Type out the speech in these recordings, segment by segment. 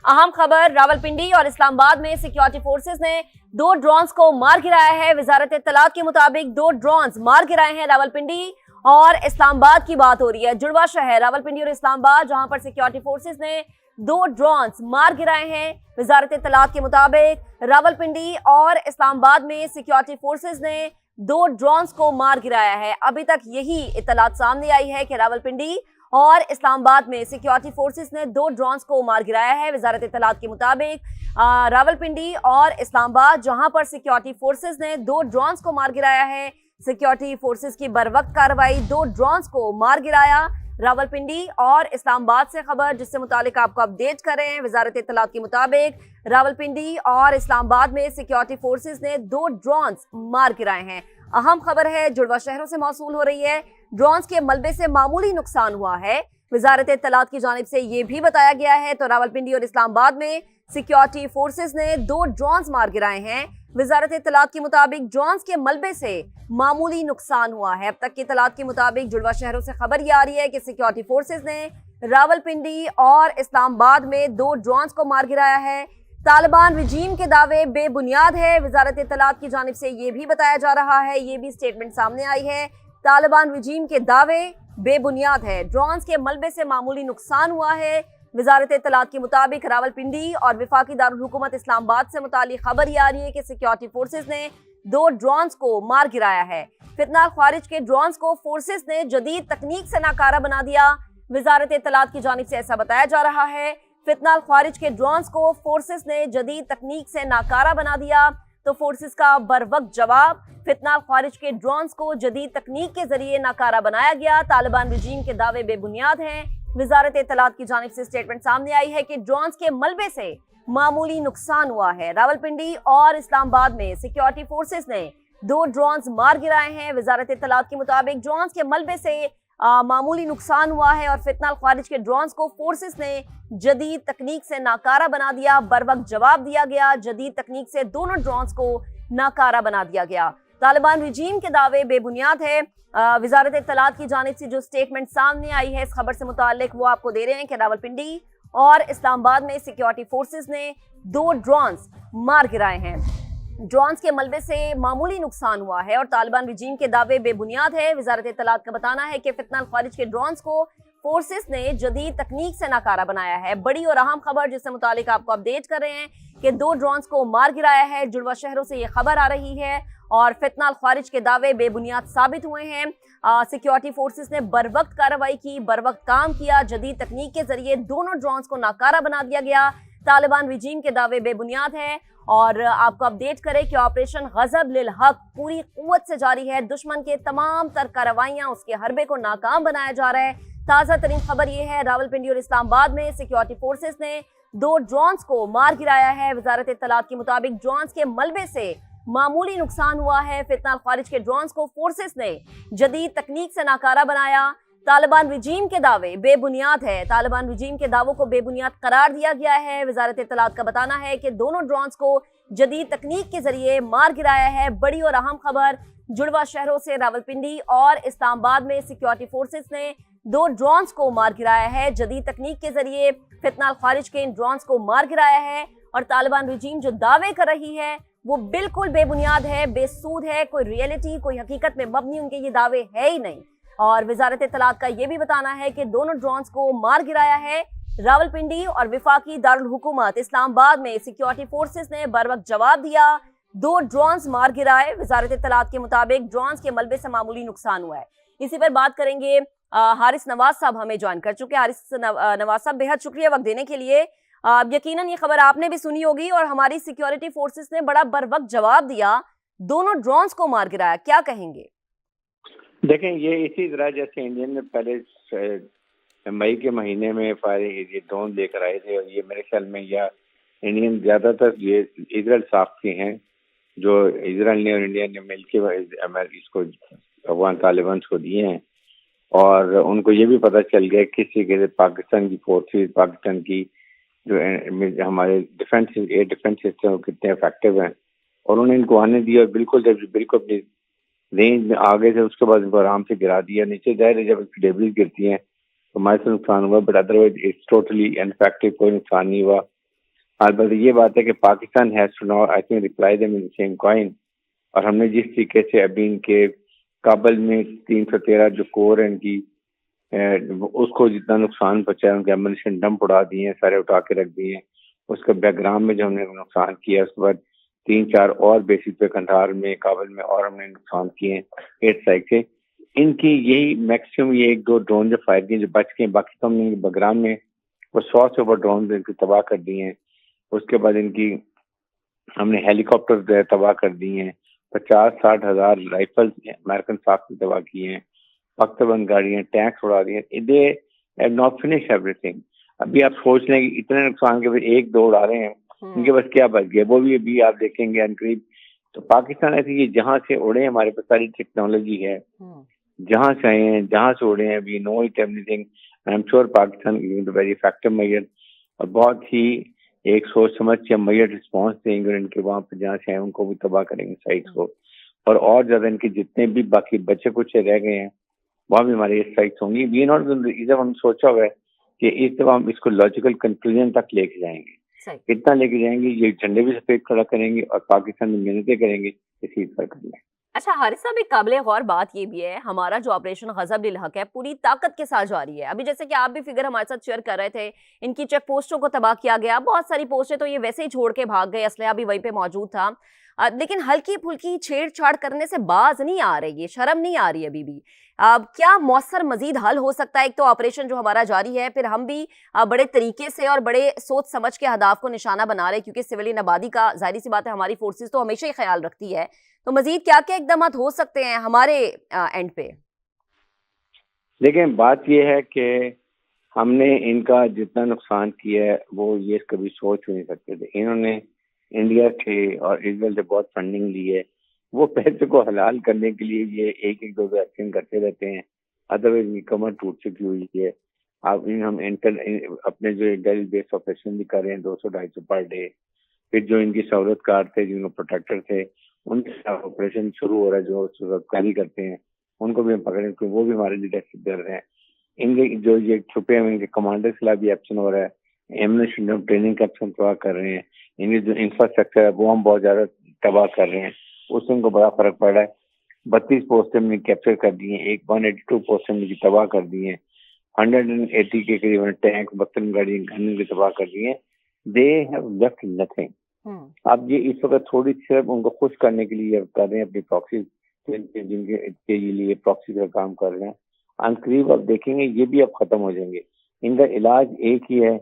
अहम खबर, रावलपिंडी और इस्लामाबाद में सिक्योरिटी फोर्सेस ने 2 ड्रोन्स को मार गिराया है। वजारत इत्तलात के मुताबिक 2 ड्रोन्स मार गिराए हैं। रावलपिंडी और इस्लामाबाद की बात हो रही है, जुड़वा शहर रावलपिंडी और इस्लामाबाद, जहां पर सिक्योरिटी फोर्सेस ने 2 ड्रोन्स मार गिराए हैं। वजारत इत्तलात के मुताबिक रावलपिंडी और इस्लामाबाद में सिक्योरिटी फोर्सेस ने 2 ड्रोन्स को मार गिराया है। अभी तक यही इत्तलात सामने आई है कि रावलपिंडी और इस्लामाबाद में सिक्योरिटी फोर्सेस ने 2 ड्रोन्स को मार गिराया है। वजारत इत्तलात के मुताबिक रावलपिंडी और इस्लामाबाद, जहां पर सिक्योरिटी फोर्सेस ने 2 ड्रोन्स को मार गिराया है। सिक्योरिटी फोर्सेस की बरवक्त कार्रवाई, 2 ड्रोन्स को मार गिराया। रावलपिंडी और इस्लामाबाद से खबर जिससे मुतालिक आपको अपडेट कर रहे हैं। वजारत इत्तलात के मुताबिक रावलपिंडी और इस्लामाबाद में सिक्योरिटी फोर्सेस ने 2 ड्रोन्स मार गिराए हैं। अहम खबर है, जुड़वा शहरों से मौसूल हो रही है। ड्रोन्स के मलबे से मामूली नुकसान हुआ है। वजारत इत्तलात की जानिब से ये भी बताया गया है। तो रावलपिंडी और इस्लामाबाद में सिक्योरिटी फोर्सेस ने 2 ड्रोन्स मार गिराए हैं। वजारत इत्तलात के मुताबिक ड्रोन्स के मलबे से मामूली नुकसान हुआ है। अब तक की इत्तलात के मुताबिक जुड़वा शहरों से खबर ये आ रही है कि सिक्योरिटी फोर्सेस ने रावलपिंडी और इस्लामाबाद में 2 ड्रोन्स को मार गिराया है। तालिबान रिजीम के दावे बेबुनियाद है। वजारत इत्तलात की जानिब से ये भी बताया जा रहा है, ये भी स्टेटमेंट सामने आई है, तालिबान रिजीम के दावे बेबुनियाद है। ड्रोन्स के मलबे से मामूली नुकसान हुआ है। वजारत इत्तलात के मुताबिक रावलपिंडी और वफाकी दारुल हुकूमत इस्लामाबाद से मुतालिक खबर ये आ रही है कि सिक्योरिटी फोर्सेस ने 2 ड्रोन्स को मार गिराया है। फितना खारिज के ड्रोन्स को फोर्सेस ने जदीद तकनीक से नाकारा बना दिया। वजारत इत्तलात की जानिब से ऐसा बताया जा रहा है। फितना खारिज के ड्रोन्स को फोर्सेस ने जदीद तकनीक से नाकारा बना दिया। तो फोर्सेस का बरवक्त जवाब, फितना खारिज के ड्रोन्स को जदीद तकनीक के जरिए नाकारा बनाया गया। तालिबान रिजीम के दावे बेबुनियाद हैं। वजारत इत्तलात की जानिब से स्टेटमेंट सामने आई है कि ड्रोन्स के मलबे से मामूली नुकसान हुआ है। रावलपिंडी और इस्लामाबाद में सिक्योरिटी फोर्सेस ने 2 ड्रोन्स मार गिराए हैं। वजारत इत्तलात के मुताबिक ड्रोन्स के मलबे से मामूली नुकसान हुआ है और फितना खारिज के ड्रोन्स को फोर्सेस ने जदीद तकनीक से नाकारा बना दिया। बरवक्त जवाब दिया गया। जदीद तकनीक से दोनों ड्रोन्स को नाकारा बना दिया गया। तालिबान रिजीम के दावे बेबुनियाद है। वजारत इत्तलात की जानिब से जो स्टेटमेंट सामने आई है इस खबर से मुताल्लिक, वो आपको दे रहे हैं कि रावलपिंडी और इस्लामाबाद में सिक्योरिटी फोर्सेस ने 2 ड्रोन्स मार गिराए हैं। ड्रोन्स के मलबे से मामूली नुकसान हुआ है और तालिबान रिजीम के दावे बेबुनियाद है। वजारत इत्तलात का बताना है कि फितना खारिज के ड्रोन्स को फोर्सेस ने जदीद तकनीक से नाकारा बनाया है। बड़ी और अहम खबर जिससे मुतालिक आपको अपडेट कर रहे हैं कि 2 ड्रोन्स को मार गिराया है। जुड़वा शहरों से ये खबर आ रही है और फितना खारिज के दावे बेबुनियाद साबित हुए हैं। सिक्योरिटी फोर्सेस ने बरवक्त कार्रवाई की, बरवक्त काम किया। जदीद तकनीक के जरिए दोनों ड्रोन्स को नाकारा बना दिया गया। तालिबान रिजीम के दावे बेबुनियाद है और आपको अपडेट करें कि ऑपरेशन गजब लिल हक पूरी कुव्वत से जारी है। दुश्मन के तमाम तर कार्रवाइयां, उसके हरबे को नाकाम बनाया जा रहा है। ताज़ा तरीन खबर यह है, रावलपिंडी और इस्लामाबाद में सिक्योरिटी फोर्सेस ने 2 ड्रोन्स को मार गिराया है। वजारत इत्तलात के मुताबिक ड्रोन्स के मलबे से मामूली नुकसान हुआ है। फितना खारिज के ड्रोन्स को फोर्सेस ने जदीद तकनीक से नाकारा बनाया। तालिबान रिजीम के दावे बेबुनियाद है। तालिबान रिजीम के दावों को बेबुनियाद करार दिया गया है। वजारत इत्तलात का बताना है कि दोनों ड्रोन्स को जदीद तकनीक के जरिए मार गिराया है। बड़ी और अहम खबर, जुड़वा शहरों से रावलपिंडी और इस्लामाबाद में सिक्योरिटी फोर्सेस ने 2 ड्रोन्स को मार गिराया है। जदीद तकनीक के जरिए फितना खारिज के इन ड्रोन्स को मार गिराया है और तालिबान रिजीम जो दावे कर रही है वो बिल्कुल बेबुनियाद है, बेसूद है। कोई रियलिटी, कोई हकीकत में मबनी उनके ये दावे है ही नहीं। और वजारत इत्तलात का ये भी बताना है कि दोनों ड्रोन्स को मार गिराया है। रावलपिंडी और वफाकी दारुल हुकूमत इस्लामाबाद में सिक्योरिटी फोर्सेस ने बरवक्त जवाब दिया। 2 ड्रोन्स मार गिराए। वजारत इत्तलात के मुताबिक ड्रोन्स के मलबे से मामूली नुकसान हुआ है। इसी पर बात करेंगे। हारिस नवाज साहब हमें ज्वाइन कर चुके हैं। हारिस नवाज साहब, बेहद शुक्रिया वक्त देने के लिए। यकीनन ये खबर आपने भी सुनी होगी और हमारी सिक्योरिटी फोर्सेस ने बड़ा बरवक्त जवाब दिया, दोनों ड्रोन्स को मार गिराया, क्या कहेंगे? देखें, ये इसी तरह जैसे इंडियन ने पहले मई के महीने में फायरिंग ये ड्रोन लेकर आए थे और ये मेरे ख्याल में या इंडियन ज़्यादातर ये इजराइल साख्ती हैं जो इजराइल ने और इंडिया ने मिलकर इसको अफगान तालिबान को दिए हैं और उनको ये भी पता चल गया किसी के पाकिस्तान की फोर्सेस, पाकिस्तान की जो हमारे एयर डिफेंस सिस्टम वो कितने इफेक्टिव हैं और उन्होंने इनको आने दिया और बिल्कुल अपनी रेंज में आ गए थे। उसके बाद इनको आराम से गिरा दिया। नीचे जाहिर है जब डेब्रिस गिरती हैं तो हमारे से नुकसान हुआ, but otherwise it's totally ineffective, कोई नुकसान नहीं हुआ। البتہ یہ بات ہے کہ Pakistan has to now I think reply them in the same coin. اور ہم نے جس طریقے سے ابھی ان کے کابل میں 313 جو کور ہیں ان کی اس کو جتنا نقصان پہنچا ہے، ان کے ایمونیشن ڈمپ اڑا دیے ہیں، سارے اٹھا کے رکھ دیے ہیں. اس کا بیک گراؤنڈ میں جو ہم نے نقصان کیا اس کے بعد 3-4 اور بیسز پہ قندھار میں کابل میں اور ہم نے نقصان کیے ہیں 8 سائٹ سے. ان کی یہی میکسیمم یہ 1-2 ڈرون جو فائر کیے جو بچ کے، باقی تو ہم نے بیک گراؤنڈ میں وہ 100 سے اوپر ڈرون ان کی تباہ کر دیے ہیں. اس کے بعد ان کی ہم نے ہیلی کاپٹر تباہ کر دی ہیں، 50-60 ہزار رائفل امریکن صاحب کی تباہ کی ہیں، وقت بند گاڑیاں، ٹینکس اڑا دیے. They have not finish every thing. ابھی آپ سوچ لیں کہ اتنے نقصان کے بعد 1-2 اڑا رہے ہیں، ان کے پاس کیا بچ گیا؟ وہ بھی ابھی آپ دیکھیں گے انقریب. تو پاکستان ایسے یہ جہاں سے اڑے ہمارے پاس ساری ٹیکنالوجی ہے، جہاں سے آئے ہیں جہاں سے اڑے ہیں، وی نو it every thing. I am sure Pakistan very effective mayor اور بہت ہی ایک سوچ سمجھ کے میئر رسپانس دیں گے. ان کے وہاں پہ جہاں سے ہیں ان کو بھی تباہ کریں گے سائٹس کو. اور زیادہ ان کے جتنے بھی باقی بچے کچھ رہ گئے ہیں وہاں بھی ہماری سائٹس ہوں گی. وی ناٹ ادھر ہم سوچا ہوا ہے کہ اس دفعہ ہم اس کو لاجیکل کنکلوژن تک لے کے جائیں گے. کتنا لے کے جائیں گے؟ یہ جھنڈے بھی سفید کھڑا کریں گے اور پاکستان میں محنتیں کریں گے اس چیز پر کرنا ہے. اچھا حارث صاحب، ایک قابل غور بات یہ بھی ہے، ہمارا جو آپریشن غضب للحق ہے پوری طاقت کے ساتھ جاری ہے. ابھی جیسے کہ آپ بھی فگر ہمارے ساتھ شیئر کر رہے تھے، ان کی چیک پوسٹوں کو تباہ کیا گیا. بہت ساری پوسٹیں تو یہ ویسے ہی چھوڑ کے بھاگ گئے، اسلحہ بھی وہیں پہ موجود تھا. لیکن ہلکی پھلکی چھیڑ چھاڑ کرنے سے باز نہیں آ رہی ہے، شرم نہیں آ رہی ابھی بھی. کیا مؤثر مزید حل ہو سکتا ہے؟ ایک تو آپریشن جو ہمارا جاری ہے، پھر ہم بھی بڑے طریقے سے اور بڑے سوچ سمجھ کے اہداف کو نشانہ بنا رہے ہیں، کیونکہ سویلین آبادی کا ظاہری سی بات ہے ہماری فورسز تو ہمیشہ ہی خیال رکھتی ہے. تو مزید کیا کیا اقدامات ہو سکتے ہیں ہمارے اینڈ پہ؟ دیکھیں بات یہ ہے کہ ہم نے ان کا جتنا نقصان کیا ہے وہ یہ کبھی سوچ نہیں سکتے تھے. انہوں نے انڈیا سے اور اسرائیل سے بہت فنڈنگ لی ہے. وہ پیسے کو حلال کرنے کے لیے یہ 1-2 ایکشن کرتے رہتے ہیں، ادروائز یہ کمر ٹوٹ چکی ہوئی ہے. اب ہم اپنے جو ڈیلی بیس آپریشن بھی کر رہے ہیں 200-250 پر ڈے. پھر جو ان کی سہولت کار تھے، جن کو پروٹیکٹر تھے، ان کے ساتھ آپریشن شروع ہو رہا ہے جو سہولت کاری کرتے ہیں ان کو بھی ہم پکڑیں کہ وہ بھی ہمارے لیڈرشپ کر رہے ہیں. ان کے جو یہ چھپے ہیں ان کے کمانڈر کے خلاف بھی ایکشن ہو رہا ہے. ایمونیشن ٹریننگ کا ایکشن تباہ کر رہے ہیں. ان کی جو انفراسٹرکچر ہے وہ ہم بہت زیادہ تباہ کر رہے ہیں، اس سے ان کو بڑا فرق پڑ رہا ہے. 32 پوسٹیں میں کیپچر کر دی ہیں، 182 پوسٹیں میں تباہ کر دی ہیں، 180 کے قریب ٹینک 32 گاڑی گن کی تباہ کر دی ہیں. They have left nothing. اب یہ اس وقت تھوڑی صرف ان کو خوش کرنے کے لیے کر رہے ہیں اپنی پراکسیز، جن کے لیے پراکسی کا کام کر رہے ہیں. قریب آپ دیکھیں گے یہ بھی اب ختم ہو جائیں گے. ان کا علاج ایک ہی ہے،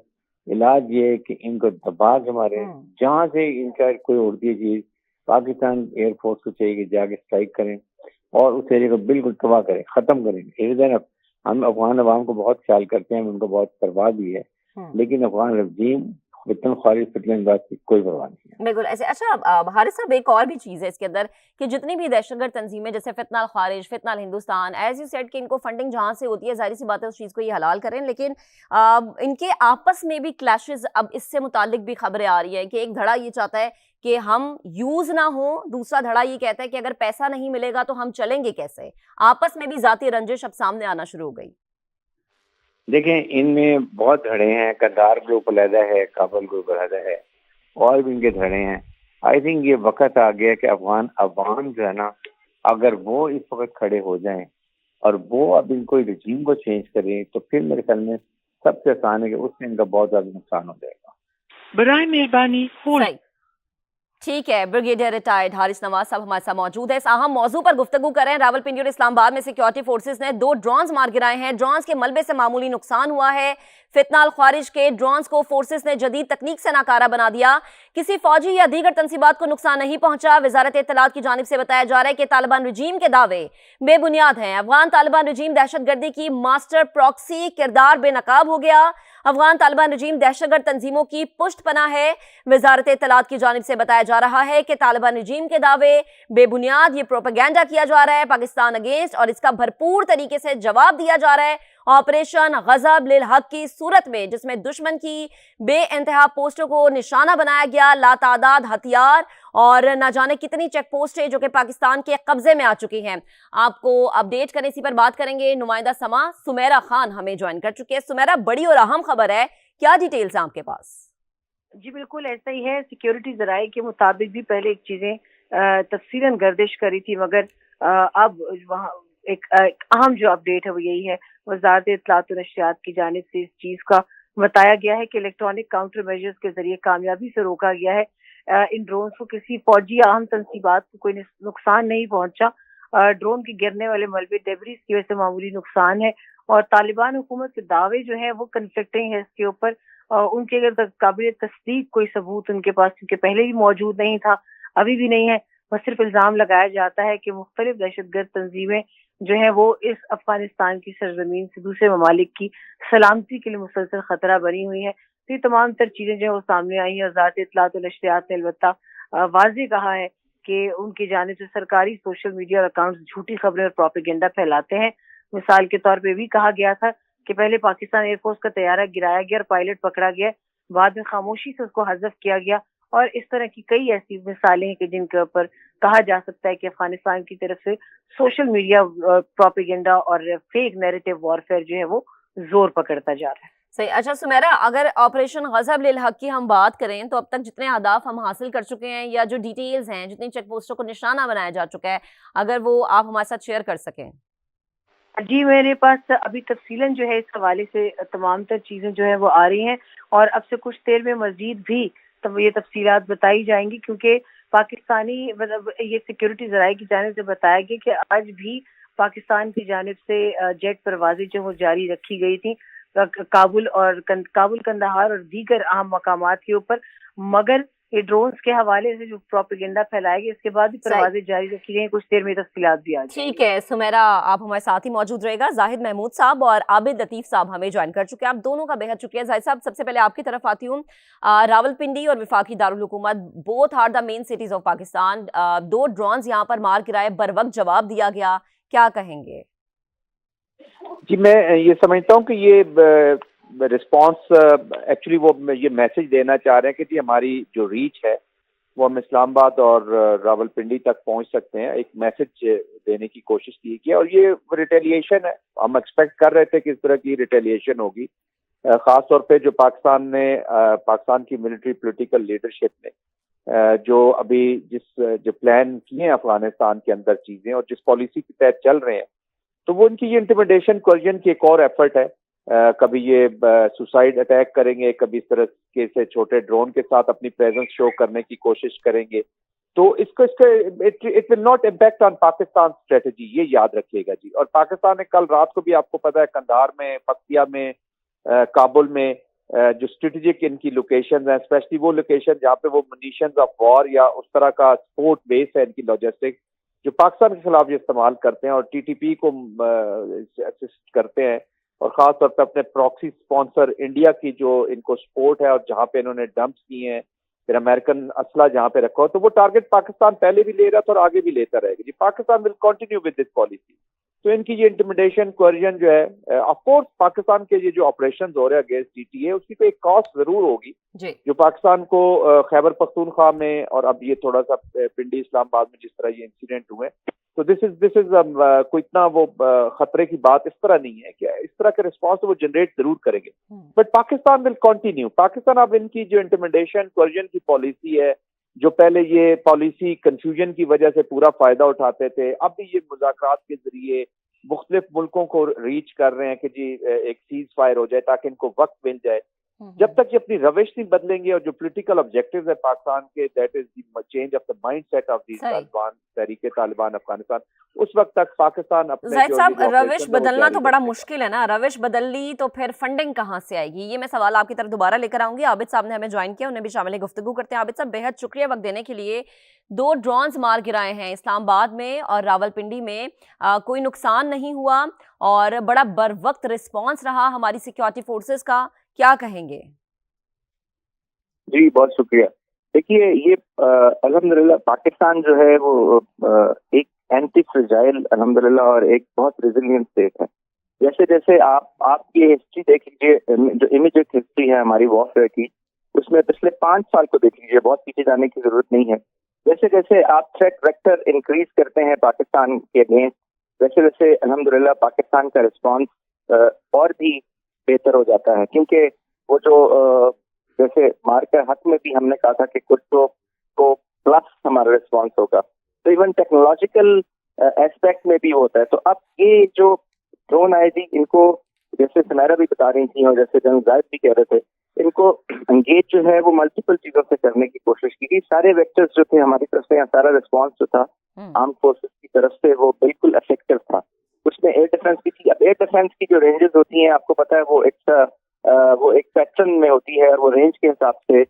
علاج یہ ہے کہ ان کو دبا کے مارے. جہاں سے ان کا کوئی اڑتی ہے چیز، پاکستان ایئر فورس کو چاہیے کہ جا کے اسٹرائک کریں اور اس ایریا کو بالکل تباہ کریں، ختم کریں. ہم افغان عوام کو بہت خیال کرتے ہیں، ان کو بہت پرواہ بھی ہے، لیکن افغان رجیم فتن خارج فتن بات کی کوئی پرواہ نہیں ہے. بالکل ایسے. اچھا حارث صاحب، ایک اور بھی چیز ہے اس کے اندر کہ جتنی بھی دہشت گرد تنظیمیں جیسے فتنہ الخارج، فتنہ الہندوستان، ایز یو سیڈ کہ ان کو فنڈنگ جہاں سے ہوتی ہے ظاہری سی بات ہے اس چیز کو یہ حلال کریں، لیکن ان کے آپس میں بھی کلیشز، اب اس سے متعلق بھی خبریں آ رہی ہیں کہ ایک دھڑا یہ چاہتا ہے کہ ہم یوز نہ ہوں، دوسرا دھڑا یہ کہتا ہے کہ اگر پیسہ نہیں ملے گا تو ہم چلیں گے کیسے. آپس میں بھی ذاتی رنجش اب سامنے آنا شروع ہو گئی. دیکھیں ان میں بہت دھڑے ہیں، قندھار گروپ علیحدہ ہے، کابل گروپ علیحدہ ہے، اور بھی ان کے دھڑے ہیں. آئی تھنک یہ وقت آ گیا کہ افغان عوام جو ہے نا، اگر وہ اس وقت کھڑے ہو جائیں اور وہ اب ان کو رجیم کو چینج کریں تو پھر میرے خیال میں سب سے آسان ہے کہ اس سے ان کا بہت زیادہ نقصان ہو جائے گا. برائے مہربانی صحیح. ٹھیک ہے، بریگیڈیئر ریٹائرڈ حارث نواز صاحب ہمارے ساتھ موجود ہے. اس اہم موضوع پر گفتگو کر رہے ہیں. راولپنڈی اور اسلام آباد میں سیکیورٹی فورسز نے 2 ڈرونز مار گرائے ہیں. ڈرونز کے ملبے سے معمولی نقصان ہوا ہے. فتنہ الخوارج کے ڈرونز کو فورسز نے جدید تکنیک سے ناکارہ بنا دیا. کسی فوجی یا دیگر تنصیبات کو نقصان نہیں پہنچا. وزارت اطلاعات کی جانب سے بتایا جا رہا ہے کہ طالبان رجیم کے دعوے بے بنیاد ہیں. افغان طالبان رجیم دہشت گردی کی ماسٹر پراکسی کردار بے نقاب ہو گیا. افغان طالبان رجیم دہشت گرد تنظیموں کی پشت پناہ ہے. وزارت اطلاعات کی جانب سے بتایا جا رہا ہے کہ طالبان رجیم کے دعوے بے بنیاد، یہ پروپیگنڈا کیا جا رہا ہے پاکستان اگینسٹ، اور اس کا بھرپور طریقے سے جواب دیا جا رہا ہے آپریشن غضب للحق کی صورت میں، جس میں دشمن کی بے انتہا پوسٹوں کو نشانہ بنایا گیا. لاتعداد ہتھیار اور نہ جانے کتنی چیک پوسٹیں جو کہ پاکستان کے قبضے میں آ چکی ہیں. آپ کو اپڈیٹ کریں، اسی پر بات کریں گے. نمائندہ سما سمیرہ خان ہمیں جوائن کر چکی ہے. سمیرہ، بڑی اور اہم خبر ہے، کیا ڈیٹیلز ہیں آپ کے پاس؟ جی بالکل ایسا ہی ہے. سیکیورٹی ذرائع کے مطابق بھی پہلے ایک چیزیں تفصیلاً گردش کری تھی، مگر اب وہاں ایک اہم جو اپڈیٹ ہے وہ یہی ہے. وزارت اطلاعات و نشریات کی جانب سے اس چیز کا بتایا گیا ہے کہ الیکٹرانک کاؤنٹر میجرز کے ذریعے کامیابی سے روکا گیا ہے. ان ڈرونز کو کسی فوجی یا اہم تنصیبات کو کوئی نقصان نہیں پہنچا. ڈرون کے گرنے والے ملبے ڈیبریز کی وجہ سے معمولی نقصان ہے، اور طالبان حکومت کے دعوے جو ہیں وہ کنفلکٹنگ ہے اس کے اوپر. ان کے اگر قابل تصدیق کوئی ثبوت ان کے پاس، کیونکہ پہلے بھی موجود نہیں تھا، ابھی بھی نہیں ہے، بس صرف الزام لگایا جاتا ہے کہ مختلف دہشت گرد تنظیمیں جو ہیں وہ اس افغانستان کی سرزمین سے دوسرے ممالک کی سلامتی کے لیے مسلسل خطرہ بنی ہوئی ہیں. تو یہ تمام تر چیزیں جو ہیں وہ سامنے آئی ہیں. وزارت اطلاعات و نشریات نے البتہ واضح کہا ہے کہ ان کی جانب سے سرکاری سوشل میڈیا اکاؤنٹس جھوٹی خبریں اور پروپیگنڈا پھیلاتے ہیں. مثال کے طور پہ بھی کہا گیا تھا کہ پہلے پاکستان ایئر فورس کا طیارہ گرایا گیا اور پائلٹ پکڑا گیا، بعد میں خاموشی سے اس کو حذف کیا گیا. اور اس طرح کی کئی ایسی مثالیں ہیں کہ جن کے اوپر کہا جا سکتا ہے کہ افغانستان کی طرف سے سوشل میڈیا پروپیگنڈا اور فیک نیریٹو وارفیئر جو ہے وہ زور پکڑتا جا رہا ہے. صحیح. اچھا سمیرا، اگر آپریشن غضب للحق کی ہم بات کریں تو اب تک جتنے اہداف ہم حاصل کر چکے ہیں یا جو ڈیٹیلز ہیں، جتنی چیک پوسٹوں کو نشانہ بنایا جا چکا ہے، اگر وہ آپ ہمارے ساتھ شیئر کر سکیں. جی میرے پاس ابھی تفصیلاً جو ہے اس حوالے سے تمام تر چیزیں جو ہیں وہ آ رہی ہیں، اور اب سے کچھ دیر میں مزید بھی یہ تفصیلات بتائی جائیں گی، کیونکہ پاکستانی مطلب یہ سیکیورٹی ذرائع کی جانب سے بتایا گیا کہ آج بھی پاکستان کی جانب سے جیٹ پروازیں جو وہ جاری رکھی گئی تھیں کابل قندھار اور دیگر اہم مقامات کے اوپر. مگر یہ ڈرونز کے حوالے سے جو پروپیگنڈا پھیلائے گی اس کے بعد بھی پروازیں جاری رکھی گئی. کچھ دیر میں تفصیلات بھی آ جائیں. ٹھیک ہے سمیرا، آپ ہمارے ساتھ ہی موجود رہے گا. زاہد محمود صاحب اور عابد لطیف صاحب ہمیں جوائن کر چکے ہیں. آپ دونوں کا بے حد شکریہ. زاہد صاحب، سب سے پہلے آپ کی طرف آتی ہوں. راولپنڈی اور وفاقی دارالحکومت both are the main cities of Pakistan. 2 drones یہاں پر مار گرائے، بر وقت جواب دیا گیا، کیا کہیں گے؟ جی میں یہ سمجھتا ہوں کہ یہ رسپانس ایکچولی وہ یہ میسج دینا چاہ رہے ہیں کہ جی ہماری جو ریچ ہے وہ ہم اسلام آباد اور راولپنڈی تک پہنچ سکتے ہیں. ایک میسج دینے کی کوشش کی گئی اور یہ ریٹیلیشن ہے. ہم ایکسپیکٹ کر رہے تھے کہ اس طرح کی ریٹیلیشن ہوگی، خاص طور پہ جو پاکستان کی ملٹری پولیٹیکل لیڈرشپ نے جو ابھی جو پلان کیے ہیں افغانستان کے اندر چیزیں اور جس پالیسی کے تحت چل رہے ہیں، تو وہ ان کی یہ انٹیمیڈیشن کوئرژن کی ایک اور ایفرٹ ہے. کبھی یہ سوسائڈ اٹیک کریں گے، کبھی اس طرح کے سے چھوٹے ڈرون کے ساتھ اپنی پریزنس شو کرنے کی کوشش کریں گے. تو اس کا it will not impact on Pakistan strategy, یہ یاد رکھیے گا جی. اور پاکستان نے کل رات کو بھی آپ کو پتا ہے قندھار میں، پکتیا میں، کابل میں جو اسٹریٹجک ان کی لوکیشنز ہیں، اسپیشلی وہ لوکیشن جہاں پہ وہ منیشنز آف وار یا اس طرح کا سپورٹ بیس ہے ان کی لاجسٹک، جو پاکستان کے خلاف یہ استعمال کرتے ہیں اور ٹی ٹی پی کو اسسٹ کرتے ہیں، اور خاص طور پہ اپنے پراکسی اسپانسر انڈیا کی جو ان کو سپورٹ ہے اور جہاں پہ انہوں نے ڈمپس کیے ہیں، پھر امریکن اسلحہ جہاں پہ رکھا ہو، تو وہ ٹارگٹ پاکستان پہلے بھی لے رہا تھا اور آگے بھی لیتا رہے گا جی. Pakistan will continue with this policy. تو ان کی یہ انٹیمیڈیشن کوئرژن جو ہے، آف کورس پاکستان کے یہ جو آپریشنز ہو رہے ہیں اگینسٹ ٹی ٹی اے، اس کی تو ایک کاسٹ ضرور ہوگی جو پاکستان کو خیبر پختونخوا میں اور اب یہ تھوڑا سا پنڈی اسلام آباد میں جس طرح یہ انسیڈنٹ ہوئے، تو دس از کوئی اتنا وہ خطرے کی بات اس طرح نہیں ہے کہ اس طرح کے رسپانس وہ جنریٹ ضرور کریں گے. But Pakistan will continue. Pakistan اب ان کی جو انٹیمیڈیشن کوئرژن کی پالیسی ہے، جو پہلے یہ پالیسی کنفیوژن کی وجہ سے پورا فائدہ اٹھاتے تھے، اب بھی یہ مذاکرات کے ذریعے مختلف ملکوں کو ریچ کر رہے ہیں کہ جی ایک سیز فائر ہو جائے تاکہ ان کو وقت مل جائے. جب تک یہ اپنی روش نہیں بدلیں گے اور جو پولیٹیکل آبجیکٹیوز ہے پاکستان کے، that is the change of the mindset of the Taliban, Tehreek Taliban Afghanistan, اس وقت تک پاکستان اپنے زاہد صاحب روش بدلنا تو بڑا مشکل ہے نا. روش بدل لی تو پھر فنڈنگ کہاں سے آئے گی؟ یہ میں سوال آپ کی طرف دوبارہ لے کر آؤں گی. عابد صاحب نے ہمیں جوائن کیا، انہیں بھی شامل گفتگو کرتے ہیں. عابد صاحب بے حد شکریہ وقت دینے کے لیے. 2 ڈرونز مار گرائے ہیں اسلام آباد میں اور راولپنڈی میں، کوئی نقصان نہیں ہوا اور بڑا بر وقت رسپانس رہا ہماری سیکیورٹی فورسز کا، کیا کہیں گے؟ جی بہت شکریہ. دیکھیے یہ الحمدللہ پاکستان جو ہے وہ ایک اینٹی فرجائل الحمدللہ اور ایک بہت ریزیلینٹ اسٹیٹ ہے. جیسے جیسے آپ کی ہسٹری دیکھ لیجیے، جو امیڈیٹ ہسٹری ہے ہماری وارفیئر کی، اس میں پچھلے 5 سال کو دیکھ لیجیے، بہت پیچھے جانے کی ضرورت نہیں ہے. جیسے جیسے آپ تھریٹ ویکٹر انکریز کرتے ہیں پاکستان کے اگینسٹ، ویسے ویسے الحمدللہ پاکستان کا رسپانس اور بھی بہتر ہو جاتا ہے. کیونکہ وہ جو जैसे मार्कर हक में भी हमने कहा था कि कुछ को प्लस हमारा रिस्पॉन्स होगा, तो इवन टेक्नोलॉजिकल एस्पेक्ट में भी होता है। तो अब ये जो ड्रोन आए थी, इनको जैसे समारा भी बता रही थी और जैसे जनरल जायद भी कह रहे थे, इनको एंगेज जो है वो मल्टीपल चीजों से करने की कोशिश की थी। सारे वेक्टर्स जो थे हमारी तरफ से, सारा रिस्पॉन्स जो था आर्म फोर्सेस की तरफ से वो बिल्कुल इफेक्टिव था। उसमें एयर डिफेंस भी थी। अब एयर डिफेंस की जो रेंजेस होती हैं आपको पता है वो एक पैटर्न में होती है और वो रेंज के हिसाब से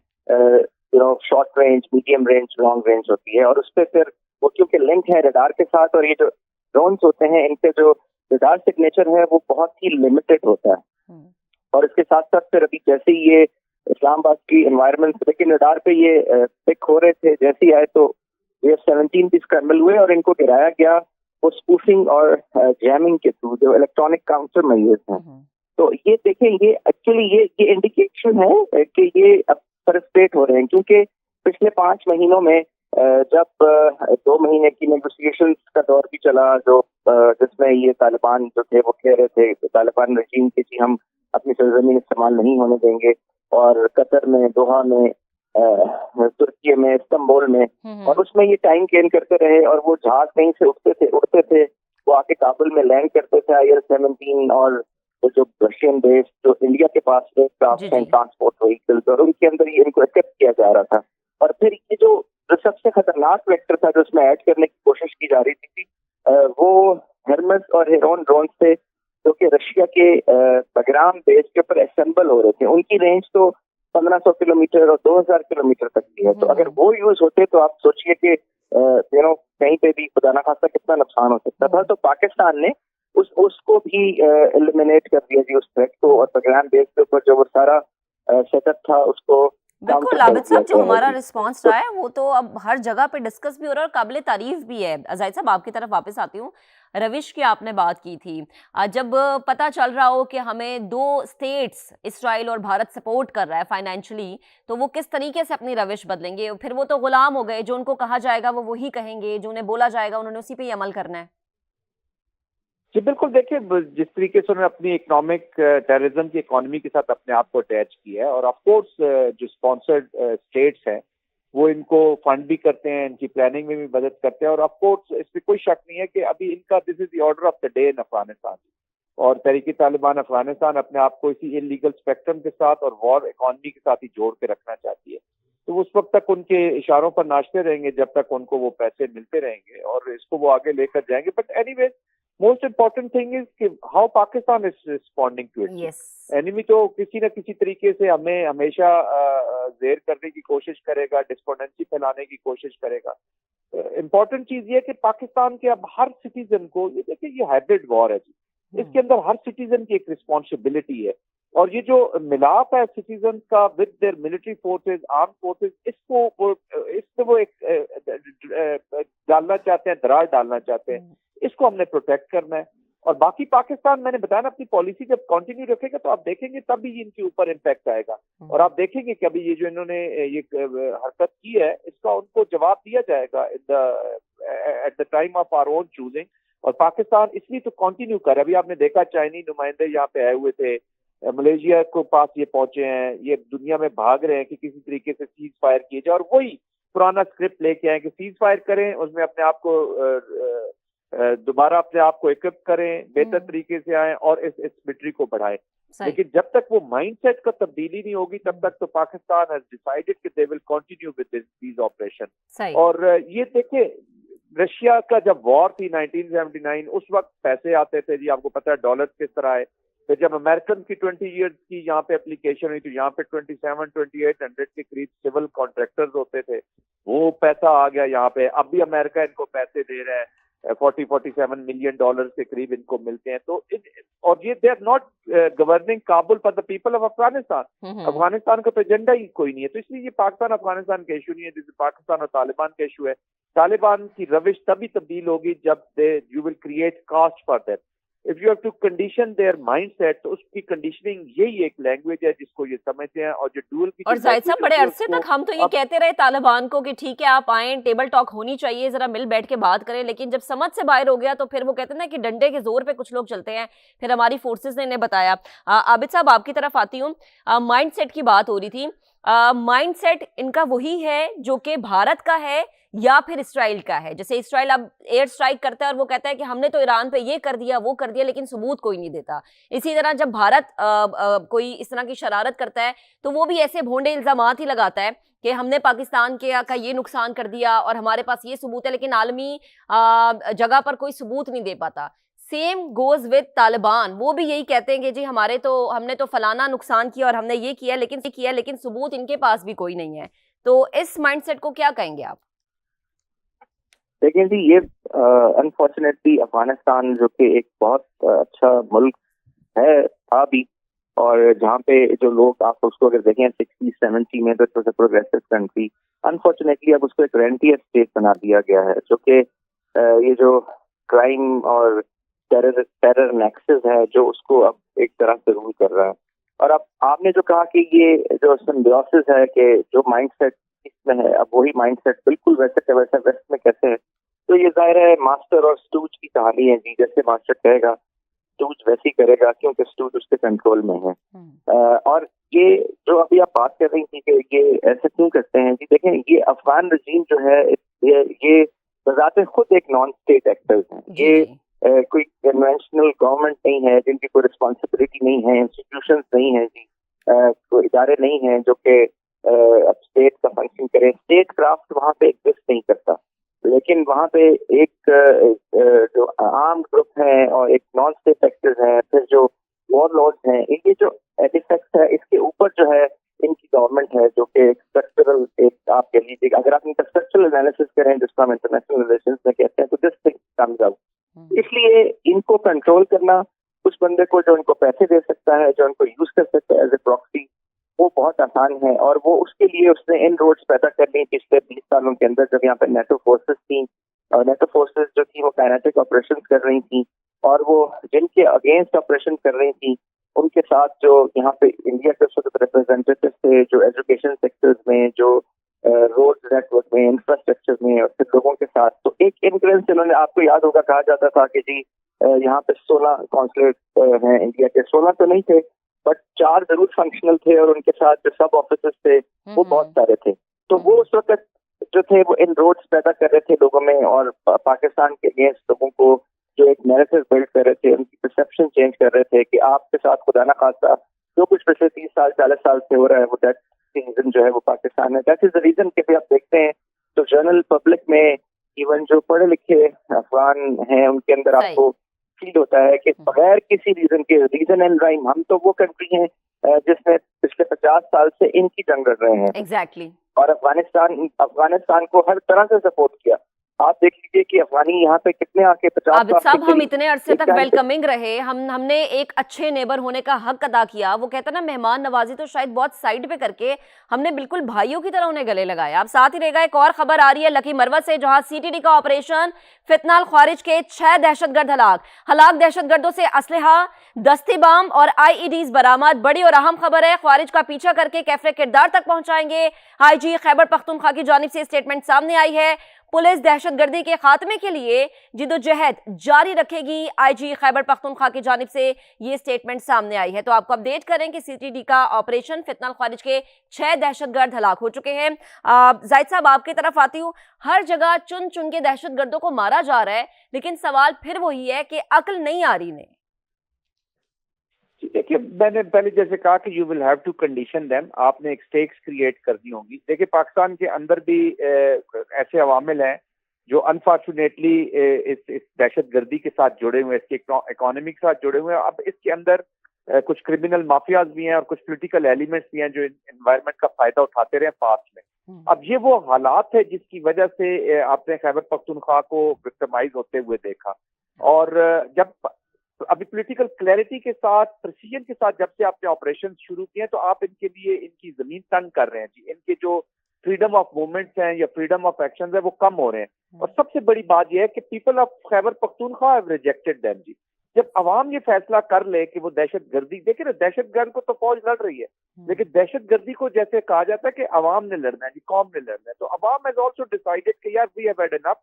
short range, medium range, long range होती है। और उस पर फिर वो क्योंकि लिंक है रडार के साथ, और ये जो ड्रोन्स होते हैं इनके जो रडार सिग्नेचर है वो बहुत ही लिमिटेड होता है। और इसके साथ साथ फिर अभी जैसे ही ये इस्लामाबाद की एनवायरनमेंट, लेकिन रडार पे ये पिक हो रहे थे, जैसे ही आए तो ये 17 भी स्क्रैम्बल हुए और इनको गिराया गया वो स्पूफिंग और जैमिंग के थ्रू, जो इलेक्ट्रॉनिक काउंटर मेजर्स हैं। तो ये देखें, ये एक्चुअली ये इंडिकेशन है कि ये अब फ्रस्ट्रेट हो रहे हैं, क्योंकि पिछले 5 महीनों में जब 2 महीने की नेगोशिएशंस का दौर भी चला, जो जिसमें ये तालिबान जो थे वो कह रहे थे, तालिबान रजीम के जी हम अपनी सरजमीन इस्तेमाल नहीं होने देंगे, और कतर में, दोहा में, तुर्की में, इस्तांबुल में, और उसमें ये टाइम गेन करते रहे और वो जहाज कहीं से उड़ते थे, वो आके काबुल में लैंड करते थे IL-17 और जो रशियन बेस जो इंडिया के पास एयरक्राफ्ट एंड ट्रांसपोर्ट व्हीकल्स, और उनके अंदर ये इनको इक्विप किया जा रहा था। और फिर ये जो सबसे खतरनाक वेक्टर था जो उसमें ऐड करने की कोशिश की जा रही थी, वो हेरमेस और हेरोन ड्रोन थे, जो कि रशिया के बगराम बेस के ऊपर असेंबल हो रहे थे। उनकी रेंज तो 1500 किलोमीटर और 2000 किलोमीटर तक की है। तो अगर वो यूज होते तो आप सोचिए कि कहीं पे भी खुदा ना खास्ता कितना नुकसान हो सकता था। तो पाकिस्तान ने उसको भी एलिमिनेट कर दिया जी, उस थ्रेट को, और बगराम बेस के ऊपर जो वो सारा सेटअप था उसको। बिल्कुल आबिद साहब, जो हमारा रिस्पांस रहा है वो तो अब हर जगह पे डिस्कस भी हो रहा है और काबिले तारीफ भी है। जाहिद साहब, आपकी तरफ वापस आती हूँ। रविश की आपने बात की थी, जब पता चल रहा हो कि हमें 2 स्टेट्स इजराइल और भारत सपोर्ट कर रहा है फाइनेंशियली, तो वो किस तरीके से अपनी रविश बदलेंगे? फिर वो तो गुलाम हो गए, जो उनको कहा जाएगा वो वही कहेंगे, जो उन्हें बोला जाएगा उन्होंने उसी पे ही अमल करना है। जी बिल्कुल, देखिए जिस तरीके से उन्होंने अपनी इकोनॉमिक टेररिज्म की इकोनॉमी के साथ अपने आप को अटैच किया है, और ऑफ कोर्स जो स्पॉन्सर्ड स्टेट्स हैं वो इनको फंड भी करते हैं, इनकी प्लानिंग में भी मदद करते हैं, और ऑफ कोर्स इसमें कोई शक नहीं है कि अभी इनका this is the order of the day in Afghanistan, और तहरीक तालिबान अफगानिस्तान अपने आप को इसी इलीगल स्पेक्ट्रम के साथ और वॉर इकोनॉमी के साथ ही जोड़ के रखना चाहती है। तो उस वक्त तक उनके इशारों पर नाचते रहेंगे जब तक उनको वो पैसे मिलते रहेंगे, और इसको वो आगे लेकर जाएंगे। But anyways, most important thing is कि how Pakistan is responding to it. Enemy तो किसी न किसी तरीके से हमें हमेशा जेर करने की कोशिश करेगा, डिस्कॉर्डेंसी फैलाने की कोशिश करेगा। इम्पोर्टेंट चीज ये कि पाकिस्तान के अब हर सिटीजन को, ये देखिए ये हाइब्रिड वॉर है जी, इसके अंदर हर सिटीजन की एक रिस्पॉन्सिबिलिटी है, और ये जो मिलाप है सिटीजन का with their military forces, arm forces, इसको वो एक डालना चाहते हैं, दरार डालना चाहते हैं, इसको हमने प्रोटेक्ट करना है। और बाकी पाकिस्तान, मैंने बताया ना, अपनी पॉलिसी जब कंटिन्यू रखेगा तो आप देखेंगे तभी इनके ऊपर इम्पैक्ट आएगा, और आप देखेंगे कि अभी ये जो इन्होंने ये हरकत की है इसका उनको जवाब दिया जाएगा at the time of our own choosing. और पाकिस्तान इसलिए तो कंटिन्यू कर, अभी आपने देखा चाइनीज नुमाइंदे यहाँ पे आए हुए थे, मलेशिया को पास ये पहुंचे हैं, ये दुनिया में भाग रहे हैं कि किसी तरीके से सीज फायर किए जाए, और वही पुराना स्क्रिप्ट लेके आए कि सीज फायर करें, उसमें अपने आप को दोबारा अपने आप को इक्विप करें, बेहतर तरीके से आए और इस मिलिट्री को बढ़ाएं। लेकिन जब तक वो माइंडसेट का तब्दीली नहीं होगी तब तक तो पाकिस्तान हैज डिसाइडेड कि they will continue with these operation. और ये देखिए, रशिया का जब वॉर थी 1979, उस वक्त पैसे आते थे जी, आपको पता है डॉलर किस तरह आए। फिर जब अमेरिकन की 20 ईयर्स की यहाँ पे एप्लीकेशन हुई तो यहाँ पे 27-2800 के करीब सिविल कॉन्ट्रैक्टर्स होते थे, वो पैसा आ गया यहाँ पे। अब भी अमेरिका इनको पैसे दे रहा है, 40-47 मिलियन डॉलर के करीब इनको मिलते हैं। तो और ये they are not governing Kabul for the people of Afghanistan. Afghanistan का तो एजेंडा ही कोई नहीं है। तो इसलिए ये पाकिस्तान अफगानिस्तान का इशू नहीं है, जैसे पाकिस्तान और तालिबान का इशू है। तालिबान की रविश तभी तब्दील होगी जब you will create cost for that. If you have to condition their mindset, तो उसकी कंडीशनिंग यही एक लैंग्वेज है जिसको ये समझते हैं। और जो डुअल की, और जाहिद साहब, बड़े अरसे तक हम तो ये कहते रहे तालिबान को कि ठीक है आप आए, टेबल टॉक होनी चाहिए, जरा मिल बैठ के बात करें, लेकिन जब समझ से बाहर हो गया तो फिर वो कहते हैं ना कि डंडे के जोर पे कुछ लोग चलते हैं। फिर हमारी फोर्सेस ने इन्हें बताया। आबिद साहब, आपकी तरफ आती हूँ। माइंडसेट की बात हो रही थी, माइंड सेट इनका वही है जो कि भारत का है या फिर इसराइल का है? जैसे इसराइल अब एयर स्ट्राइक करता है और वो कहता है कि हमने तो ईरान पे ये कर दिया वो कर दिया, लेकिन सबूत कोई नहीं देता। इसी तरह जब भारत कोई इस तरह की शरारत करता है तो वो भी ऐसे भोंडे इल्जामात ही लगाता है कि हमने पाकिस्तान के का ये नुकसान कर दिया और हमारे पास ये सबूत है, लेकिन आलमी जगह पर कोई सबूत नहीं दे पाता। सेम गोज विद तालिबान, वो भी यही कहते हैं कि जी हमने तो फलाना नुकसान किया और हमने ये किया, लेकिन सबूत इनके पास भी कोई नहीं है। तो इस माइंडसेट को क्या कहेंगे आप? लेकिन जी ये अनफॉर्चुनेटली अफगानिस्तान जो कि एक बहुत अच्छा मुल्क है था भी, और जहाँ पे जो लोग आप उसको अगर देखें 60-70 में तो प्रोग्रेसिव कंट्री, अनफॉर्चुनेटली अब उसको एक रेंटियर स्टेट बना दिया गया है, जो कि ये जो क्राइम और टेरर नेक्सस है जो उसको अब एक तरह से रूल कर रहा है। और अब आपने जो कहा कि ये जो सिम्बियोसिस है कि जो माइंडसेट इसमें है अब वही माइंडसेट बिल्कुल वैसे का वैसा वेस्ट में कैसे है, तो ये जाहिर है मास्टर और स्टूज की कहानी है जी। जैसे मास्टर कहेगा स्टूज वैसे ही करेगा, क्योंकि स्टूज उसके कंट्रोल में है। और ये जो अभी आप बात कर रही थी कि ये ऐसा क्यों करते हैं जी, देखें ये अफगान रजीम जो है ये बजाते खुद एक नॉन स्टेट एक्टर्स हैं। ये कोई कन्वेंशनल गवर्नमेंट नहीं है जिनकी कोई रिस्पॉन्सिबिलिटी नहीं है, इंस्टीट्यूशंस नहीं है जी, कोई इदारे नहीं हैं जो कि अब स्टेट का फंक्शन करें। स्टेट क्राफ्ट वहाँ पे एग्जिस्ट नहीं करता, लेकिन वहाँ पे एक जो आर्म ग्रुप है और एक नॉन स्टेट एक्टर्स हैं, फिर जो वॉर लॉर्ड्स हैं, इनके जो एडिफेक्ट्स है इसके ऊपर जो है इनकी गवर्नमेंट है, जो कि एक स्ट्रक्चरल एक आप कह लीजिए, अगर आप इनका स्ट्रक्चरल एनालिसिस करें जिसको हम इंटरनेशनल रिलेशंस में कहते हैं, तो दिस थिंग कम्स आउट। इसलिए इनको कंट्रोल करना, उस बंदे को जो इनको पैसे दे सकता है, जो इनको यूज कर सकता है एज ए प्रॉक्सी, वो बहुत आसान है। और वो उसके लिए उसने इन रोड्स पैदा कर ली पिछले 20 सालों के अंदर, जब यहाँ पे नेटो फोर्सेस थी, और नेटो फोर्सेस जो थी वो काइनेटिक ऑपरेशन कर रही थी, और वो जिनके अगेंस्ट ऑपरेशन कर रही थी उनके साथ जो यहाँ पे इंडिया के रिप्रेजेंटेटिव थे, जो एजुकेशन सेक्टर्स में, जो रोड नेटवर्क में, इंफ्रास्ट्रक्चर में, और फिर लोगों के साथ, तो एक इन्फ्लुएंस इन्होंने, आपको याद होगा कहा जाता था कि जी यहाँ पे 16 कॉन्सुलेट हैं इंडिया के, 16 तो नहीं थे बट 4 जरूर फंक्शनल थे, और उनके साथ जो सब ऑफिसर्स थे वो बहुत सारे थे। तो वो उस वक्त जो थे वो इन रोड्स पैदा कर रहे थे लोगों में, और पाकिस्तान के अगेंस्ट लोगों को जो एक नैरेटिव बिल्ड कर रहे थे, उनकी परसेप्शन चेंज कर रहे थे कि आपके साथ खुदा ना खासा जो कुछ पिछले 30 साल 40 साल से हो रहा है वो दैट रीजन जो है वो पाकिस्तान है। दैट इज द रीजन कि भी आप देखते हैं तो जनरल पब्लिक में, इवन जो पढ़े लिखे अफगान हैं उनके अंदर आपको फील होता है कि बगैर किसी रीजन के, रीजन एंड राइम, हम तो वो कंट्री हैं जिसमें पिछले 50 साल से इनकी जंग लड़ रहे हैं। एग्जैक्टली। और अफगानिस्तान को हर तरह से सपोर्ट किया। आप देख लीजिए कि अफगानी यहाँ पे कितने आके 50 आबिद साहब, हम इतने अरसे तक वेलकमिंग रहे, हमने एक अच्छे नेबर होने का हक अदा किया। वो कहता ना मेहमान नवाजी तो शायद बहुत साइड पे करके हमने बिल्कुल भाइयों की तरह उन्हें गले लगाया। आप साथ ही रहेगा, एक और खबर आ रही है लकी मरवत से, जहां सीटीडी का ऑपरेशन फितनाल ख्वारिज के 6 दहशतगर्द हलाक दहशतगर्दों से असलहा, दस्ती बम और आईईडीज बरामद। बड़ी और अहम खबर है, ख्वारिज का पीछा करके कैफरे किरदार तक पहुंचाएंगे। आईजी खैबर पख्तूनख्वा की जानिब से स्टेटमेंट सामने आई है। पुलिस दहशतगर्दी के खात्मे के लिए जिदोजहद जारी रखेगी, आईजी खैबर पख्तूनख्वा की जानिब से ये स्टेटमेंट सामने आई है। तो आपको अपडेट करें कि सीटीडी का ऑपरेशन फितनाल ख्वारिज के 6 दहशतगर्द हलाक हो चुके हैं। जाहिद साहब, आपकी तरफ आती हूँ। हर जगह चुन चुन के दहशतगर्दों को मारा जा रहा है, लेकिन सवाल फिर वही है कि अक्ल नहीं आ रही इन्हें। देखिए, मैंने पहले जैसे कहा कि you will have to condition them, आपने एक स्टेक्स क्रिएट करनी होगी। देखिए, पाकिस्तान के अंदर भी ऐसे अवामिल हैं जो अनफॉर्चुनेटली इस दहशतगर्दी के साथ जुड़े हुए हैं, इसके इकोनॉमी के साथ जुड़े हुए हैं। अब इसके अंदर कुछ क्रिमिनल माफियाज भी हैं और कुछ पॉलिटिकल एलिमेंट्स भी हैं जो एनवायरनमेंट का फायदा उठाते रहे पास्ट में। अब ये वो हालात है जिसकी वजह से आपने खैबर पख्तूनख्वा को विक्टिमाइज होते हुए देखा। और जब अभी पॉलिटिकल क्लैरिटी के साथ, प्रिसीजन के साथ जब से आपने ऑपरेशन शुरू किए तो आप इनके लिए इनकी जमीन तंग कर रहे हैं जी। इनके जो फ्रीडम ऑफ मूवमेंट्स हैं या फ्रीडम ऑफ एक्शन है वो कम हो रहे हैं। और सबसे बड़ी बात यह है कि people of Khyber Pakhtunkhwa have rejected them जी। जब अवाम ये फैसला कर ले कि वो दहशतगर्दी, देखिए ना, दहशतगर्द को तो फौज लड़ रही है, लेकिन दहशतगर्दी को जैसे कहा जाता है कि अवाम ने लड़ना है जी, कौम ने लड़ना है, तो अवाम हैज आल्सो डिसाइडेड कि यार वी हैव हैड इनफ।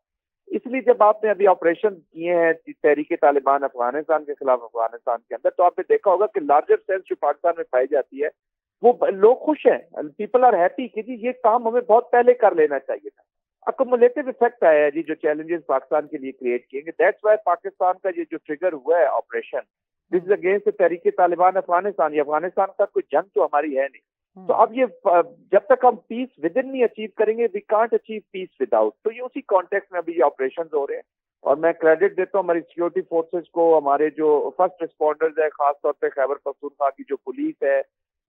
इसलिए जब आपने अभी ऑपरेशन किए हैं तहरीक तालिबान अफगानिस्तान के खिलाफ अफगानिस्तान के अंदर, तो आपने देखा होगा कि लार्जर सेंस जो पाकिस्तान में पाई जाती है وہ لوگ خوش ہیں, پیپل آر ہیپی کہ جی یہ کام ہمیں بہت پہلے کر لینا چاہیے تھا. اکومولیٹو افیکٹ آیا ہے جی جو چیلنجز پاکستان کے لیے کریٹ کیے گے. دیٹس وائی پاکستان کا یہ جو ٹریگر ہوا ہے آپریشن, دس از اگینسٹ تحریک طالبان افغانستان. یہ افغانستان کا کوئی جنگ تو ہماری ہے نہیں. تو اب یہ جب تک ہم پیس ود ان نہیں اچیو کریں گے, we can't achieve peace without. تو یہ اسی کانٹیکس میں ابھی یہ آپریشن ہو رہے ہیں, اور میں کریڈٹ دیتا ہوں ہماری سیکورٹی فورسز کو, ہمارے جو فرسٹ رسپونڈرز ہیں, خاص طور پہ خیبر پختونخوا کی جو پولیس ہے,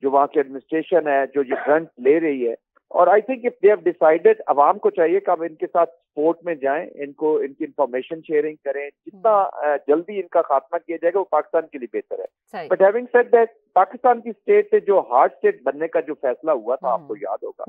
جو وہاں کی ایڈمنسٹریشن ہے, جو یہ فرنٹ لے رہی ہے. اور I think if they have decided, عوام کو چاہیے کہ ہم ان کے ساتھ سپورٹ میں جائیں, ان کی انفارمیشن شیئرنگ کریں. جتنا جلدی ان کا خاتمہ کیا جائے گا وہ پاکستان کے لیے بہتر ہے. But having said that, Pakistan کی اسٹیٹ سے جو ہارڈ اسٹیٹ بننے کا جو فیصلہ ہوا تھا, آپ کو یاد ہوگا,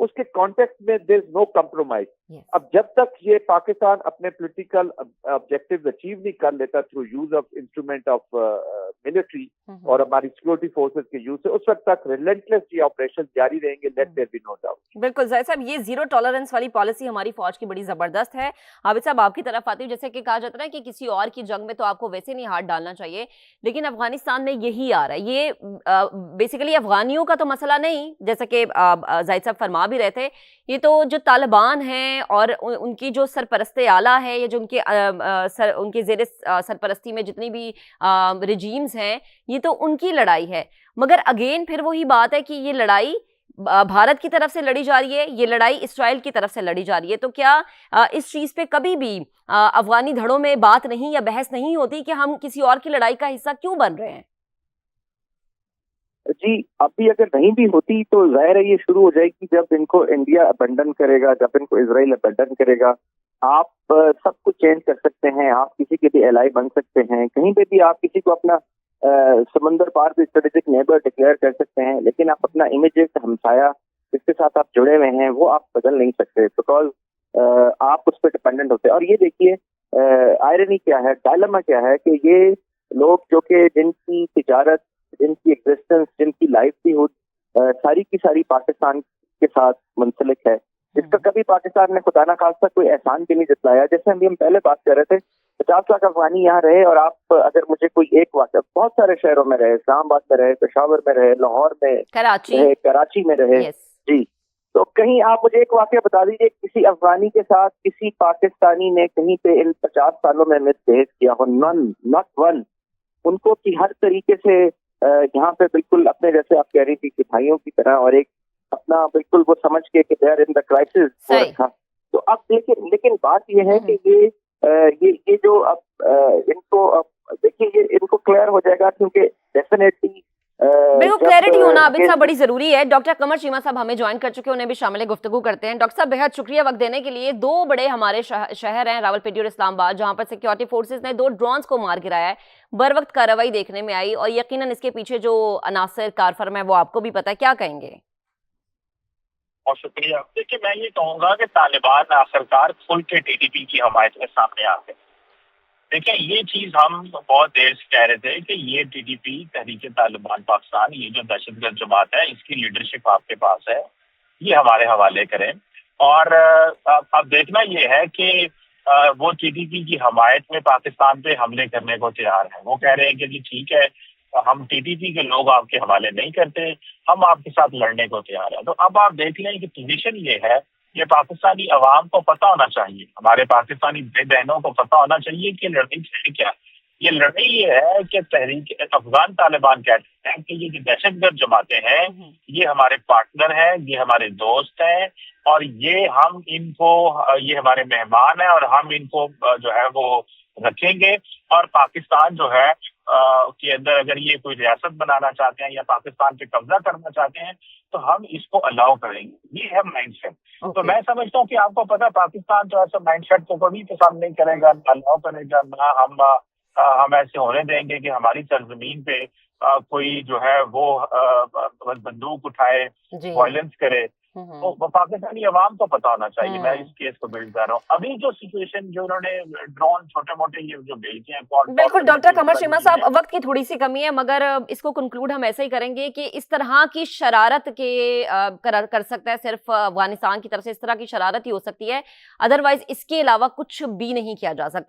اس کے کانٹیکسٹ میں دیر از نو کمپرومائز. اب جب تک یہ پاکستان اپنے پولیٹیکل آبجیکٹیو اچیو نہیں کر لیتا through use of instrument of military اور ہماری سیکورٹی فورسز کے یوز سے, اس وقت تک ریلنٹلیس یہ آپریشن جاری رہیں گے. Let there be no doubt. بالکل زاہد صاحب, یہ زیرو ٹالرنس والی پالیسی ہماری فوج کی بڑی زبردست ہے. عابد صاحب آپ کی طرف آتی ہوں, جیسے کہ کہا جاتا ہے کہ کسی اور کی جنگ میں تو آپ کو ویسے نہیں ہاتھ ڈالنا چاہیے, لیکن افغانستان میں یہی آ رہا ہے. یہ بیسیکلی افغانیوں کا تو مسئلہ نہیں, جیسا کہ زاہد صاحب فرما بھی رہے تھے, یہ تو جو طالبان ہیں اور ان کی جو سرپرست اعلیٰ ہے, یا جو ان کے زیر سرپرستی میں جتنی بھی رجیمز ہیں, یہ تو ان کی لڑائی ہے. مگر اگین پھر وہی بات ہے کہ یہ لڑائی بھارت کی طرف سے لڑی جا رہی ہے, یہ لڑائی اسرائیل کی طرف سے لڑی جا رہی ہے. تو کیا اس چیز پہ کبھی بھی افغانی دھڑوں میں بات نہیں یا بحث نہیں ہوتی کہ ہم کسی اور کی لڑائی کا حصہ کیوں بن رہے ہیں؟ جی ابھی اگر نہیں بھی ہوتی تو ظاہر ہے یہ شروع ہو جائے گی جب ان کو انڈیا ابنڈن کرے گا, جب ان کو اسرائیل ابنڈن کرے گا. آپ سب کچھ چینج کر سکتے ہیں, آپ کسی کے بھی ایلائی بن سکتے ہیں, کہیں پہ بھی آپ کسی کو اپنا سمندر پار بھی اسٹریٹجک نیبر ڈکلیئر کر سکتے ہیں, لیکن آپ اپنا امیجیٹ ہمسایہ جس کے ساتھ آپ جڑے ہوئے ہیں وہ آپ بدل نہیں سکتے, بیکاز آپ اس پہ ڈپینڈنٹ ہوتے ہیں. اور یہ دیکھیے آئرنی کیا ہے, ڈائلما کیا ہے کہ یہ لوگ جو کہ جن کی تجارت, جن کی ایگزسٹنس, جن کی لائیولیہڈ ساری کی ساری پاکستان کے ساتھ منسلک ہے, اس کا کبھی پاکستان نے خدا نہ خواستہ کوئی احسان بھی نہیں جتلایا. جیسے ہم پہلے بات کر رہے تھے, 50 لاکھ افغانی یہاں رہے, اور آپ اگر مجھے کوئی ایک واقعہ, بہت سارے شہروں میں رہے, اسلام آباد میں رہے, پشاور میں رہے, لاہور میں رہے, کراچی میں رہے, جی, تو کہیں آپ مجھے ایک واقعہ بتا دیجیے کسی افغانی کے ساتھ کسی پاکستانی نے کہیں پہ ان 50 سالوں میں مس بہیو کیا ہو؟ نن, ناٹ ون. ان کو کی ہر طریقے سے یہاں پہ بالکل اپنے جیسے آپ کہہ رہی تھی کہ بھائیوں کی طرح, اور ایک اپنا بالکل وہ سمجھ کے کہ they are in the crisis وہ رکھا. تو اب دیکھیں, لیکن بات یہ ہے کہ یہ جو اب ان کو دیکھیے یہ ان کو کلیئر ہو جائے گا, کیونکہ ڈیفینیٹلی بالکل کلیئرٹی ہونا عابد صاحب بڑی ضروری ہے. ڈاکٹر قمر چیمہ صاحب ہمیں جوائن کر چکے, انہیں بھی شامل گفتگو کرتے ہیں. ڈاکٹر صاحب بہت شکریہ وقت دینے کے لیے. دو بڑے ہمارے شہر ہیں راولپنڈی اور اسلام آباد, جہاں پر سیکیورٹی فورسز نے 2 ڈرونز کو مار گرایا ہے. بر وقت کارروائی دیکھنے میں آئی, اور یقیناً اس کے پیچھے جو عناصر کار فرم ہے وہ آپ کو بھی پتہ ہے. کیا کہیں گے؟ بہت شکریہ. دیکھیے میں یہ کہوں گا کہ طالبان آخرکار کھل کے ٹی ٹی پی کی حمایت میں سامنے آ گئے. دیکھیں یہ چیز ہم بہت دیر سے کہہ رہے تھے کہ یہ ٹی ٹی پی تحریک طالبان پاکستان, یہ جو دہشت گرد جماعت ہے, اس کی لیڈرشپ آپ کے پاس ہے, یہ ہمارے حوالے کریں. اور اب دیکھنا یہ ہے کہ وہ ٹی ٹی پی کی حمایت میں پاکستان پہ حملے کرنے کو تیار ہیں. وہ کہہ رہے ہیں کہ جی ٹھیک ہے, ہم ٹی ٹی پی کے لوگ آپ کے حوالے نہیں کرتے, ہم آپ کے ساتھ لڑنے کو تیار ہیں. تو اب آپ دیکھ لیں کہ پوزیشن یہ ہے, یہ پاکستانی عوام کو پتہ ہونا چاہیے, ہمارے پاکستانی بہنوں کو پتہ ہونا چاہیے کہ لڑائی ہے کیا. یہ لڑائی یہ ہے کہ تحریک افغان طالبان کہتے ہیں کہ یہ جو دہشت گرد جماعتیں ہیں یہ ہمارے پارٹنر ہیں, یہ ہمارے دوست ہیں, اور یہ ہم ان کو, یہ ہمارے مہمان ہیں, اور ہم ان کو جو ہے وہ رکھیں گے. اور پاکستان جو ہے کے اندر اگر یہ کوئی ریاست بنانا چاہتے ہیں یا پاکستان پہ قبضہ کرنا چاہتے ہیں تو ہم اس کو الاؤ کریں گے. یہ ہے مائنڈ سیٹ. تو میں سمجھتا ہوں کہ آپ کو پتا پاکستان جو ایسا مائنڈ سیٹ کو کبھی پسند نہیں کرے گا, نہ الاؤ کرے گا, نہ ہم ایسے ہونے دیں گے کہ ہماری سرزمین پہ کوئی جو ہے وہ بندوق اٹھائے, وائلنس کرے. تو پاکستانی عوام کو پتا ہونا چاہیے. میں اس کیس کو بلڈ کر رہا ہوں. ابھی جو سچویشن جو انہوں نے ڈرون چھوٹے موٹے یہ جو بھیجے ہیں, بالکل ڈاکٹر قمر چیمہ صاحب وقت کی تھوڑی سی کمی ہے, مگر اس کو کنکلوڈ ہم ایسے ہی کریں گے کہ اس طرح کی شرارت کے کر سکتا ہے صرف افغانستان کی طرف سے, اس طرح کی شرارت ہی ہو سکتی ہے, ادروائز اس کے علاوہ کچھ بھی نہیں کیا جا سکتا.